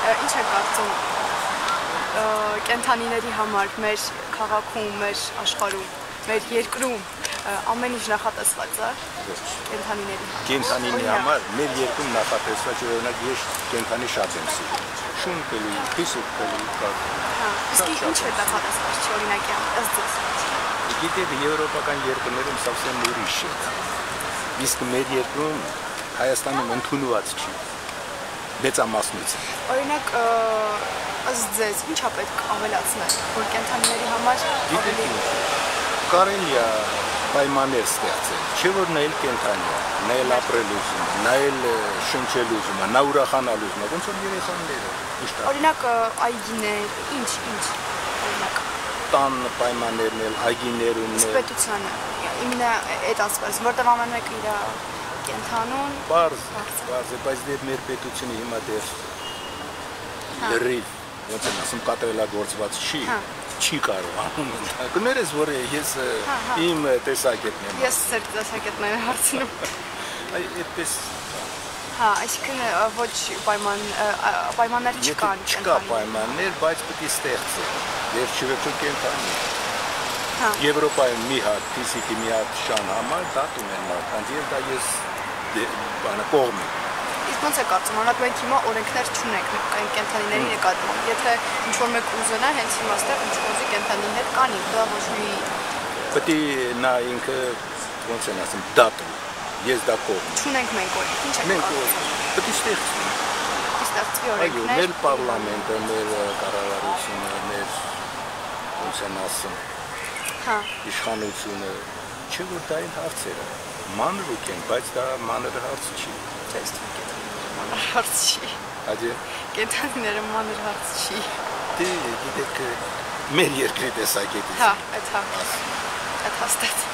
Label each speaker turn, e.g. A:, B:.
A: ինչ է կարծում կենդանիների համար մեր քաղաքում, մեր աշխարհում, մեր երկրում ամեն ինչ նախատեսված է կենդանիների համար։
B: Կենդանիների համար մեր երկրում նախատեսված է, օրինակ ես կենդանի շատ եմ սիրում։ Շուն կլի, փիսուկ կլի, կա։
A: Իսկ ինչ է նախատեսված, օրինակի ըստ ձեզ։
B: Գիտեք, եվրոպական երկրներում совсем ուրիշ է։ Իսկ մեր երկրում Հայաստանում ընդունված չի։ Մեծամասնություն։
A: Օրինակ ըստ ձեզ ինչ է պետք ավելացնել, որ կենդանիների համար ավելի
B: կարելի է պայմաններ ստեղծել, չէ՞ որ նա էլ կենդանի է, նա էլ ապրել ուզում է, նա էլ շնչել ուզում է, նա ուրախանալ ուզում է, ոնց որ երեխաները։
A: Օրինակ այգիներ, ինչ օրինակ
B: տան պայմաններն էլ, այգիներում էլ։
A: պետությանը, իմенно այդ ասված, որտեղ ամեն մեկը իր կենդանուն։
B: Բարձ է, բայց դեռ մեր պետությունը հիմա դեռ լրիվ, ոնց են ասում, կատարելագործված չի կարող անում ընդհանրապես, որ ես իմ տեսակետն եմ։
A: Ես ձեր տեսակետն եմ հարցնում։
B: Այդպես
A: այսինքն ոչ պայմաններ չկան։
B: Չկա պայմաններ, բայց պետք է ստեղծել։ Վերջիվերջո կենդանի։ Եվրոպայում մի հատ, ֆիզիկի մի հատ շան համար դատում են մարդկանց, եւ դա ես կողմ եմ։
A: Իսկ ոնց է կարծում, օրինակ մենք հիմա օրենքներ չունենք կենդանիների նկատմամբ։ Եթե ինչ-որ մեկ ուզենա, հենց հիմա ստեղ ինչ-որ կենդանի հետ կանի, դա ոչ մի
B: պետք է նա ինքը ոնց են ասում, դատում։ Ես դա կողմ։
A: Չունենք մենք օրենք, ինչ է
B: կարծում։ Պետք է ստեղծվի։
A: Ստեղծվի օրենքներ։
B: Այո, մեր պարլամենտը, մեր կառավարությունը, մեր ոնց են ասում, իշխանությունը, չէ՞ որ դա այն հարցերը մանրուք են, բայց դա մանր հարց չի։
A: Չես մանր հարց չի։
B: Ադե
A: կենդանիները մանր հարց չի։
B: Դե գիտեք մեր երկրի տեսակետից։
A: Այդ հաստատ։